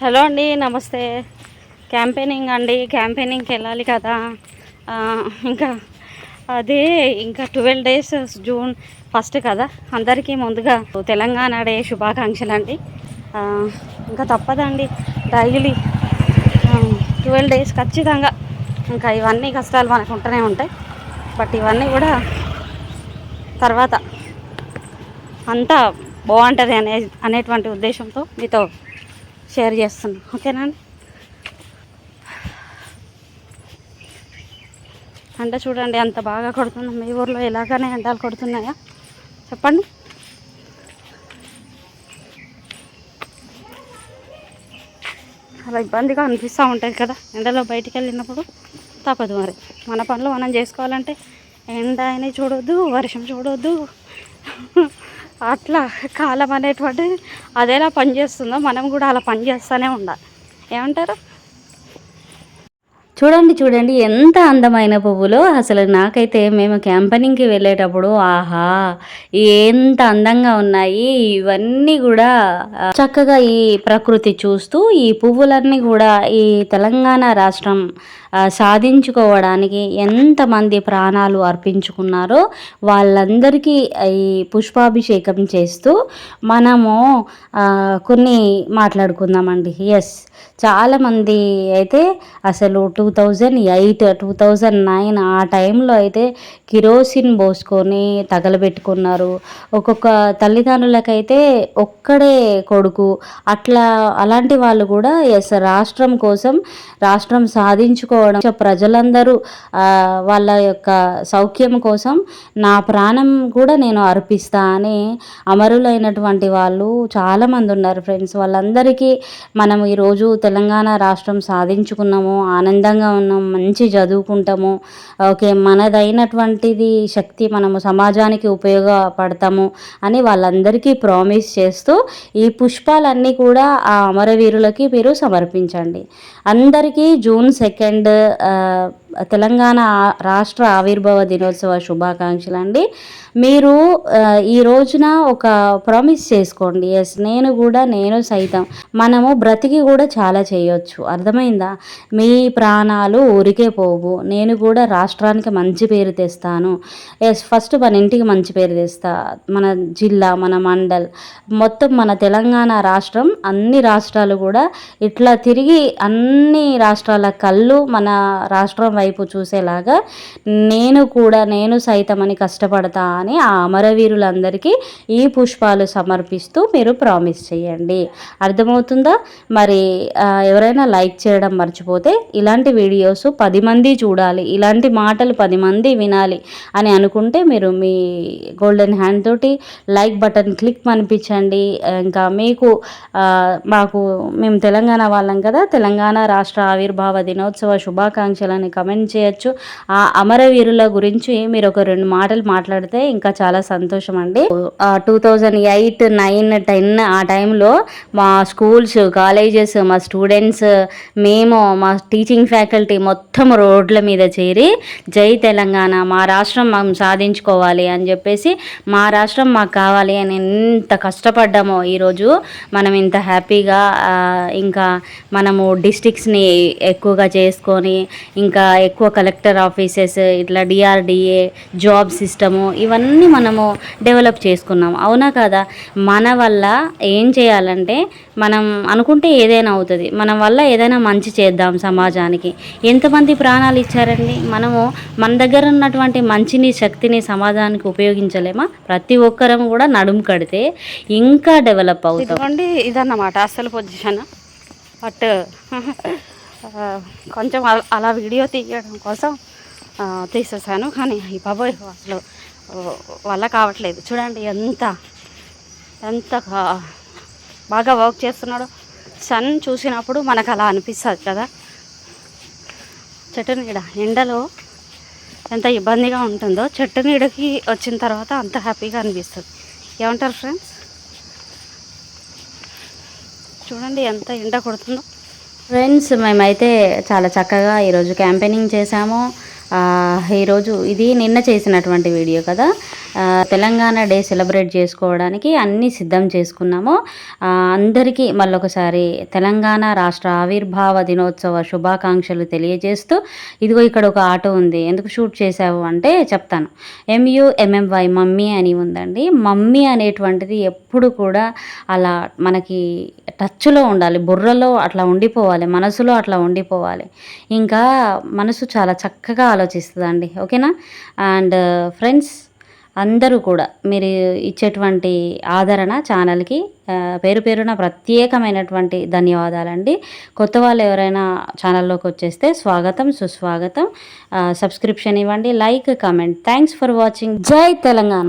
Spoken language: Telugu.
హలో అండి, నమస్తే. క్యాంపెయినింగ్ అండి, క్యాంపెయినింగ్కి వెళ్ళాలి కదా. ఇంకా అదే ఇంకా 12 days జూన్ 1 కదా. అందరికీ ముందుగా తెలంగాణ డే శుభాకాంక్షలు అండి. ఇంకా తప్పదండి, డైలీ 12 days ఖచ్చితంగా ఇంకా ఇవన్నీ కష్టాలు మనకు ఉంటూనే ఉంటాయి. బట్ ఇవన్నీ కూడా తర్వాత అంతా బాగుంటుంది అనేటువంటి ఉద్దేశంతో మీతో షేర్ చేస్తున్నాం. ఓకేనండి. అంటే చూడండి ఎంత బాగా కొడుతున్నాం. మీ ఊర్లో ఎలాగానే ఎండలు కొడుతున్నాయా చెప్పండి. అలా ఇబ్బందిగా అనిపిస్తూ ఉంటుంది కదా ఎండలో బయటికి వెళ్ళినప్పుడు. తప్పదు మరి, మన పనులు మనం చేసుకోవాలంటే ఎండ అయినా చూడొద్దు, వర్షం చూడొద్దు. అట్లా కాలం అనేటువంటిది అదేలా పనిచేస్తుందో మనం కూడా అలా పనిచేస్తూనే ఉండాలి. ఏమంటారు? చూడండి చూడండి ఎంత అందమైన పువ్వులో. అసలు నాకైతే మేము క్యాంపెనింగ్కి వెళ్ళేటప్పుడు ఆహా ఎంత అందంగా ఉన్నాయి ఇవన్నీ కూడా. చక్కగా ఈ ప్రకృతి చూస్తూ ఈ పువ్వులన్నీ కూడా ఈ తెలంగాణ రాష్ట్రం సాధించుకోవడానికి ఎంతమంది ప్రాణాలు అర్పించుకున్నారో వాళ్ళందరికీ ఈ పుష్పాభిషేకం చేస్తూ మనము కొన్ని మాట్లాడుకుందామండి. ఎస్, చాలామంది అయితే అసలు 2008 2009 ఆ టైంలో అయితే కిరోసిన్ పోసుకొని తగలబెట్టుకున్నారు. ఒక్కొక్క తల్లిదండ్రులకైతే ఒక్కడే కొడుకు, అలాంటి వాళ్ళు కూడా ఎస్ రాష్ట్రం కోసం, రాష్ట్రం సాధించుకోవడం, ప్రజలందరూ వాళ్ళ యొక్క సౌఖ్యం కోసం నా ప్రాణం కూడా నేను అర్పిస్తా అని అమరులైనటువంటి వాళ్ళు చాలామంది ఉన్నారు ఫ్రెండ్స్. వాళ్ళందరికీ మనం ఈరోజు తెలంగాణ రాష్ట్రం సాధించుకున్నాము, ఆనందంగా ఉన్నాము, మంచి చదువుకుంటాము, ఓకే మనదైనటువంటిది శక్తి మనము సమాజానికి ఉపయోగపడతాము అని వాళ్ళందరికీ ప్రామిస్ చేస్తూ ఈ పుష్పాలన్నీ కూడా ఆ అమరవీరులకి మీరు సమర్పించండి. అందరికీ జూన్ 2 తెలంగాణ రాష్ట్ర ఆవిర్భావ దినోత్సవ శుభాకాంక్షలు అండి. మీరు ఈ రోజున ఒక ప్రామిస్ చేసుకోండి. ఎస్, నేను సైతం మనము బ్రతికి కూడా చాలా చేయొచ్చు. అర్థమైందా? మీ ప్రాణాలు ఊరికే పోవు. నేను కూడా రాష్ట్రానికి మంచి పేరు తెస్తాను. ఎస్, ఫస్ట్ మన ఇంటికి మంచి పేరు తెస్తా. మన జిల్లా, మన మండల్, మొత్తం మన తెలంగాణ రాష్ట్రం, అన్ని రాష్ట్రాలు కూడా ఇట్లా తిరిగి అన్ని రాష్ట్రాల కళ్ళు మన రాష్ట్రం వైపు చూసేలాగా నేను సైతం అని కష్టపడతా అని ఆ అమరవీరులందరికీ ఈ పుష్పాలు సమర్పిస్తూ మీరు ప్రామిస్ చేయండి. అర్థమవుతుందా? మరి ఎవరైనా లైక్ చేయడం మర్చిపోతే, ఇలాంటి వీడియోస్ 10 మంది చూడాలి, ఇలాంటి మాటలు 10 మంది వినాలి అని అనుకుంటే మీరు మీ గోల్డెన్ హ్యాండ్ తోటి లైక్ బటన్ క్లిక్ అనిపించండి. ఇంకా మేము తెలంగాణ వాళ్ళం కదా, తెలంగాణ రాష్ట్ర ఆవిర్భావ దినోత్సవ శుభాకాంక్షలని కమెంట్ చేయొచ్చు. ఆ అమరవీరుల గురించి మీరు ఒక 2 మాటలు మాట్లాడితే ఇంకా చాలా సంతోషం అండి. 2008, 9, 10 ఆ టైంలో మా స్కూల్స్, కాలేజెస్, మా స్టూడెంట్స్, మా టీచింగ్ ఫ్యాకల్టీ మొత్తం రోడ్ల మీద చేరి జై తెలంగాణ, మా రాష్ట్రం మనం సాధించుకోవాలి అని చెప్పేసి, మా రాష్ట్రం మాకు కావాలి అని ఎంత కష్టపడ్డామో ఈరోజు మనం ఇంత హ్యాపీగా ఇంకా మనము డిస్ట్రిక్ట్స్ని ఎక్కువగా చేసుకొని, ఇంకా ఎక్కువ కలెక్టర్ ఆఫీసెస్, ఇట్లా డిఆర్డిఏ జాబ్ సిస్టము ఇవన్నీ మనము డెవలప్ చేసుకున్నాం. అవునా కదా? మన వల్ల ఏం చేయాలంటే, మనం అనుకుంటే ఏదైనా అవుతుంది. మన వల్ల ఏదైనా మంచి చేద్దాం సమాజానికి. ఎంతమంది ప్రాణాలు ఇచ్చారండి? మనము మన దగ్గర ఉన్నటువంటి మంచిని, శక్తిని సమాజానికి ఉపయోగించలేమా? ప్రతి ఒక్కరం కూడా నడుము కడితే ఇంకా డెవలప్ అవుతాం. ఇదన్నమాట అసలు పొజిషన్. బట్ కొంచెం అలా వీడియో తీయడం కోసం తీసేసాను. కానీ ఈ బాబోయ్ అసలు వల్ల కావట్లేదు. చూడండి ఎంత బాగా వర్క్ చేస్తున్నాడో. సన్ చూసినప్పుడు మనకు అలా అనిపిస్తుంది కదా. చెట్టు నీడ ఎండలో ఎంత ఇబ్బందిగా ఉంటుందో, చెట్టు నీడకి వచ్చిన తర్వాత అంత హ్యాపీగా అనిపిస్తుంది. ఏమంటారు ఫ్రెండ్స్? చూడండి ఎంత ఎండ కొడుతుందో. ఫ్రెండ్స్, మేమైతే చాలా చక్కగా ఈరోజు క్యాంపెయినింగ్ చేశాము. ఈరోజు ఇది నిన్న చేసినటువంటి వీడియో కదా. తెలంగాణ డే సెలబ్రేట్ చేసుకోవడానికి అన్నీ సిద్ధం చేసుకున్నాము. అందరికీ మళ్ళొకసారి తెలంగాణ రాష్ట్ర ఆవిర్భావ దినోత్సవ శుభాకాంక్షలు తెలియజేస్తూ, ఇదిగో ఇక్కడ ఒక ఆటో ఉంది, ఎందుకు షూట్ చేసావు అంటే చెప్తాను. MUMMY మమ్మీ అని ఉందండి. మమ్మీ అనేటువంటిది ఎప్పుడు కూడా అలా మనకి టచ్లో ఉండాలి, బుర్రలో అట్లా ఉండిపోవాలి, మనసులో అట్లా ఉండిపోవాలి. ఇంకా మనసు చాలా చక్కగా ఆలోచిస్తుందండి. ఓకేనా? అండ్ ఫ్రెండ్స్ అందరూ కూడా మీరు ఇచ్చేటువంటి ఆదరణ ఛానల్కి పేరు పేరున ప్రత్యేకమైనటువంటి ధన్యవాదాలండి. కొత్త వాళ్ళు ఎవరైనా ఛానల్లోకి వచ్చేస్తే స్వాగతం, సుస్వాగతం. సబ్స్క్రిప్షన్ ఇవ్వండి, like, comment. Thanks for watching. జై తెలంగాణ.